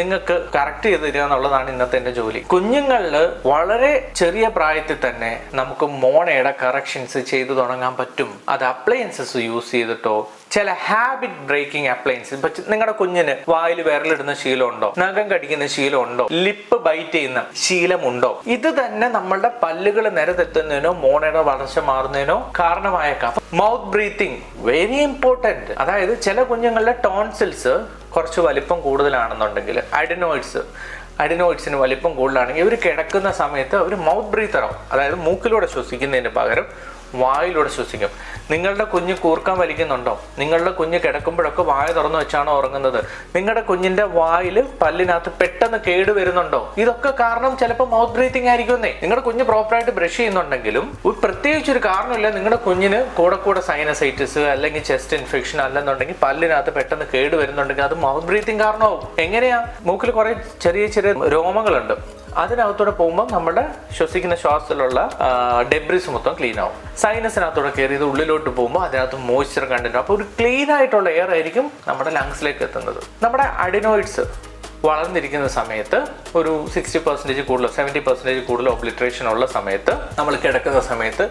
നിങ്ങൾക്ക് കറക്റ്റ് ചെയ്ത് തരിക എന്നുള്ളതാണ് ഇന്നത്തെ എൻ്റെ ജോലി. കുഞ്ഞുങ്ങളിൽ വളരെ ചെറിയ പ്രായത്തിൽ തന്നെ നമുക്ക് മോണയുടെ കറക്ഷൻസ് ചെയ്തു തുടങ്ങാൻ പറ്റും. അത് അപ്ലയൻസസ് യൂസ് ചെയ്തിട്ടോ ചില ഹാബിറ്റ് ബ്രേക്കിംഗ് അപ്ലയൻസ്. ഇപ്പൊ നിങ്ങളുടെ കുഞ്ഞിന് വായിൽ വിരലിടുന്ന ശീലമുണ്ടോ, നഖം കടിക്കുന്ന ശീലമുണ്ടോ, ലിപ്പ് ബൈറ്റ് ചെയ്യുന്ന ശീലമുണ്ടോ, ഇത് തന്നെ നമ്മളുടെ പല്ലുകൾ നിരതെത്തുന്നതിനോ മോണയുടെ വളർച്ച മാറുന്നതിനോ കാരണമായേക്കാം. Mouth breathing very important. അതായത് ചില കുഞ്ഞുങ്ങളുടെ ടോൺസിൽസ് കുറച്ച് വലിപ്പം കൂടുതലാണെന്നുണ്ടെങ്കിൽ അഡിനോയിഡ്സിന് വലിപ്പം കൂടുതലാണെങ്കിൽ ഇവർ കിടക്കുന്ന സമയത്ത് അവർ മൗത്ത് ബ്രീത്തർ ആവും. അതായത് മൂക്കിലൂടെ ശ്വസിക്കുന്നതിന് പകരം വായിലൂടെ ശ്വസിക്കും. നിങ്ങളുടെ കുഞ്ഞ് കൂർക്കം വലിക്കുന്നുണ്ടോ? നിങ്ങളുടെ കുഞ്ഞ് കിടക്കുമ്പോഴൊക്കെ വായ തുറന്നു വെച്ചാണോ ഉറങ്ങുന്നത്? നിങ്ങളുടെ കുഞ്ഞിന്റെ വായിൽ പല്ലിനകത്ത് പെട്ടെന്ന് കേട് വരുന്നുണ്ടോ? ഇതൊക്കെ കാരണം ചിലപ്പോൾ മൗത്ത് ബ്രീത്തിങ് ആയിരിക്കുന്നേ. നിങ്ങളുടെ കുഞ്ഞ് പ്രോപ്പറായിട്ട് ബ്രഷ് ചെയ്യുന്നുണ്ടെങ്കിലും പ്രത്യേകിച്ചൊരു കാരണമില്ല, നിങ്ങളുടെ കുഞ്ഞിന് കൂടെ സൈനസൈറ്റിസ് അല്ലെങ്കിൽ ചെസ്റ്റ് ഇൻഫെക്ഷൻ അല്ലെന്നുണ്ടെങ്കിൽ പല്ലിനകത്ത് പെട്ടെന്ന് കേട് വരുന്നുണ്ടെങ്കിൽ അത് മൗത്ത് ബ്രീത്തിങ് കാരണമാവും. എങ്ങനെയാ? മൂക്കിൽ കുറെ ചെറിയ ചെറിയ രോമങ്ങളുണ്ട്, അതിനകത്തൂടെ പോകുമ്പോൾ നമ്മുടെ ശ്വസിക്കുന്ന ശ്വാസത്തിലുള്ള ഡെബ്രിസ് മൊത്തം ക്ലീൻ ആവും. സൈനസിനകത്തൂടെ കയറി ഇത് ഉള്ളിലോട്ട് പോകുമ്പോൾ അതിനകത്ത് മോയ്സ്ചർ കണ്ടന്റ്. അപ്പോൾ ഒരു ക്ലീൻ ആയിട്ടുള്ള എയർ ആയിരിക്കും നമ്മുടെ ലങ്സിലേക്ക് എത്തുന്നത്. നമ്മുടെ അഡിനോയിഡ്സ് വളർന്നിരിക്കുന്ന സമയത്ത് ഒരു 60% കൂടുതലോ 70% കൂടുതലോ ഒബ്ലിട്രേഷൻ ഉള്ള സമയത്ത് നമ്മൾ കിടക്കുന്ന സമയത്ത്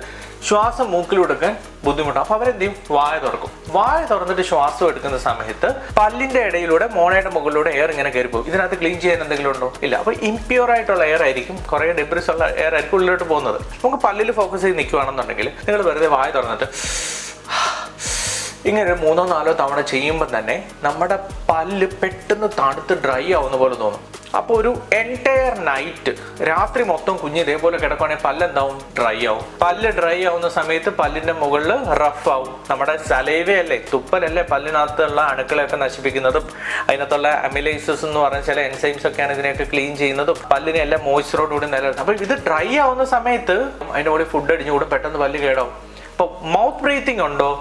ശ്വാസം മൂക്കിലെടുക്കാൻ ബുദ്ധിമുട്ടാണ്. അപ്പോൾ അവരെന്ത് ചെയ്യും? വായ തുറക്കും. വായ തുറന്നിട്ട് ശ്വാസം എടുക്കുന്ന സമയത്ത് പല്ലിന്റെ ഇടയിലൂടെ മോണയുടെ മുകളിലൂടെ എയർ ഇങ്ങനെ കയറിപ്പോകും. ഇതിനകത്ത് ക്ലീൻ ചെയ്യാൻ എന്തെങ്കിലും ഉണ്ടോ? ഇല്ല. അപ്പോൾ ഇംപ്യൂർ ആയിട്ടുള്ള എയർ ആയിരിക്കും, കുറേ ഡെബ്രിസ് ഉള്ള എയർ ആയിരിക്കും ഉള്ളിലോട്ട് പോകുന്നത്. നമുക്ക് പല്ലിൽ ഫോക്കസ് ചെയ്ത് നിൽക്കുകയാണെന്നുണ്ടെങ്കിൽ നിങ്ങൾ വെറുതെ വായ തുറന്നിട്ട് ഇങ്ങനെ 3-4 തവണ ചെയ്യുമ്പോൾ തന്നെ നമ്മുടെ പല്ല് പെട്ടെന്ന് തണുത്ത് ഡ്രൈ ആവുന്ന പോലെ തോന്നും. അപ്പോൾ ഒരു എൻറ്റയർ നൈറ്റ് രാത്രി മൊത്തം കുഞ്ഞ് ഇതേപോലെ കിടക്കുകയാണെങ്കിൽ പല്ലെന്താവും? ഡ്രൈ ആവും. പല്ല് ഡ്രൈ ആവുന്ന സമയത്ത് പല്ലിന്റെ മുകളിൽ റഫ് ആവും. നമ്മുടെ സലൈവയല്ലേ, തുപ്പലല്ലേ പല്ലിനകത്തുള്ള അണുക്കളെയൊക്കെ നശിപ്പിക്കുന്നതും അതിനകത്തുള്ള അമിലൈസസ് എന്ന് പറഞ്ഞ ചില എൻസൈംസ് ഒക്കെയാണ് ഇതിനെയൊക്കെ ക്ലീൻ ചെയ്യുന്നതും പല്ലിനെ എല്ലാം മോയ്സ്ചറോടുകൂടി നിലനിർത്തും. അപ്പോൾ ഇത് ഡ്രൈ ആവുന്ന സമയത്ത് അതിൻ്റെ കൂടി ഫുഡ് അടിഞ്ഞുകൂടും, പെട്ടെന്ന് പല്ല് കേടാവും. അപ്പോൾ മൗത്ത് ബ്രീത്തിങ് ഉണ്ടോ?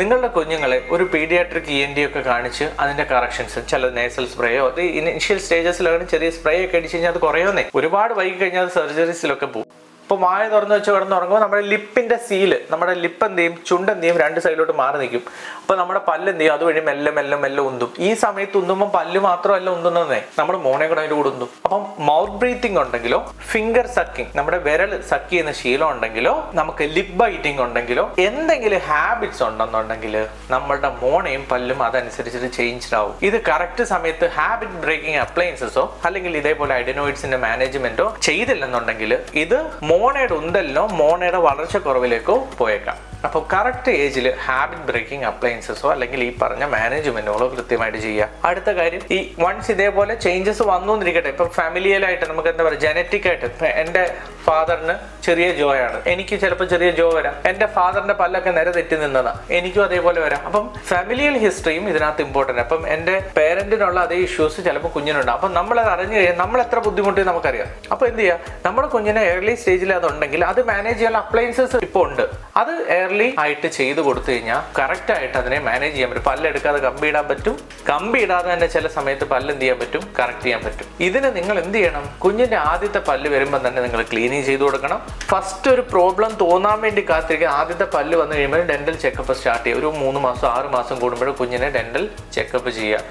നിങ്ങളുടെ കുഞ്ഞുങ്ങളെ ഒരു പീഡിയാട്രിക് ENT ഒക്കെ കാണിച്ച് അതിന്റെ കറക്ഷൻസ്, ചില നേസൽ സ്പ്രേയോ, അത് ഇനിഷ്യൽ സ്റ്റേജസിലാണ് ചെറിയ സ്പ്രേ ഒക്കെ അടിച്ച് കഴിഞ്ഞാൽ അത് കുറയുന്നേ. ഒരുപാട് വൈകി കഴിഞ്ഞാൽ അത് സർജറീസിലൊക്കെ പോകും. ഇപ്പോൾ വായ തുറന്ന് വെച്ച് കിടന്നുറങ്ങുമ്പോൾ നമ്മുടെ ലിപ്പിന്റെ സീല്, നമ്മുടെ ലിപ്പ് എന്ത് ചെയ്യും? ചുണ്ടെന്ത് ചെയ്യും? 2 സൈഡിലോട്ട് മാറി നിൽക്കും. അപ്പോൾ നമ്മുടെ പല്ല് എന്ത് ചെയ്യും? അതുവഴി മെല്ലെ ഉന്തും. ഈ സമയത്ത് ഉന്തുമ്പോൾ പല്ല് മാത്രമല്ല ഉന്തുന്നതേ, നമ്മുടെ മോണെ കൂടെ അതിൻ്റെ കൂടെ ഉന്തും. അപ്പം മൗത്ത് ബ്രീത്തിങ് ഉണ്ടെങ്കിലോ, ഫിംഗർ സക്കിങ്, നമ്മുടെ വിരൽ സക്ക് ചെയ്യുന്ന ശീലം ഉണ്ടെങ്കിലോ, നമുക്ക് ലിപ്പ് ബൈറ്റിംഗ് ഉണ്ടെങ്കിലോ, എന്തെങ്കിലും ഹാബിറ്റ്സ് ഉണ്ടെന്നുണ്ടെങ്കിൽ നമ്മളുടെ മോണയും പല്ലും അതനുസരിച്ചിട്ട് ചേഞ്ച് ആവും. ഇത് കറക്റ്റ് സമയത്ത് ഹാബിറ്റ് ബ്രേക്കിംഗ് അപ്ലയൻസസോ അല്ലെങ്കിൽ ഇതേപോലെ അഡിനോയിഡ്സിന്റെ മാനേജ്മെന്റോ ചെയ്തില്ലെന്നുണ്ടെങ്കിൽ ഇത് മോണയുടെ ഉന്തലിനോ മോണയുടെ വളർച്ച കുറവിലേക്കോ പോയേക്കാം. അപ്പോൾ കറക്റ്റ് ഏജിൽ ഹാബിറ്റ് ബ്രേക്കിംഗ് അപ്ലയൻസസോ അല്ലെങ്കിൽ ഈ പറഞ്ഞ മാനേജ്മെന്റുകളോ കൃത്യമായിട്ട് ചെയ്യുക. അടുത്ത കാര്യം, ഈ വൺസ് ഇതേപോലെ ചേഞ്ചസ് വന്നുകൊണ്ടിരിക്കട്ടെ, ഇപ്പം ഫാമിലിയലായിട്ട് നമുക്ക് എന്താ പറയുക, ജനറ്റിക് ആയിട്ട് എൻ്റെ ഫാദറിന് ചെറിയ ജോയാണ്, എനിക്ക് ചിലപ്പോൾ ചെറിയ ജോ വരാം. എൻ്റെ ഫാദറിന്റെ പല്ലൊക്കെ നേരെ തെറ്റി നിന്നതാണ്, എനിക്കും അതേപോലെ വരാം. അപ്പം ഫാമിലിയൽ ഹിസ്റ്ററിയും ഇതിനകത്ത് ഇമ്പോർട്ടൻ്റ്. അപ്പം എൻ്റെ പേരൻറ്റിനുള്ള അതേ ഇഷ്യൂസ് ചിലപ്പോൾ കുഞ്ഞിനുണ്ടാകും. അപ്പം നമ്മളത് അറിഞ്ഞു കഴിഞ്ഞാൽ നമ്മൾ എത്ര ബുദ്ധിമുട്ടി നമുക്കറിയാം. അപ്പോൾ എന്ത് ചെയ്യുക? നമ്മുടെ കുഞ്ഞിനെ ഏർലി സ്റ്റേജിൽ അതുണ്ടെങ്കിൽ അത് മാനേജ് ചെയ്യാനുള്ള അപ്ലയൻസസ് ഇപ്പോൾ ഉണ്ട്. അത് ഏർലി ആയിട്ട് ചെയ്ത് കൊടുത്തു കഴിഞ്ഞാൽ കറക്റ്റ് ആയിട്ട് അതിനെ മാനേജ് ചെയ്യാൻ പറ്റും. പല്ലെടുക്കാതെ കമ്പി ഇടാൻ പറ്റും, കമ്പി ഇടാതെ തന്നെ ചില സമയത്ത് പല്ല് എന്ത് ചെയ്യാൻ പറ്റും? കറക്റ്റ് ചെയ്യാൻ പറ്റും. ഇതിന് നിങ്ങൾ എന്ത് ചെയ്യണം? കുഞ്ഞിന്റെ ആദ്യത്തെ പല്ല് വരുമ്പോൾ തന്നെ നിങ്ങൾ ക്ലീനിങ് ചെയ്ത് കൊടുക്കണം. ഫസ്റ്റ് ഒരു പ്രോബ്ലം തോന്നാൻ വേണ്ടി കാത്തിരിക്കുക. ആദ്യത്തെ പല്ല് വന്നു കഴിയുമ്പോൾ ഡെന്റൽ ചെക്കപ്പ് സ്റ്റാർട്ട് ചെയ്യുക. ഒരു 3 മാസം 6 മാസം കൂടുമ്പോഴും കുഞ്ഞിനെ ഡെന്റൽ ചെക്കപ്പ് ചെയ്യുക.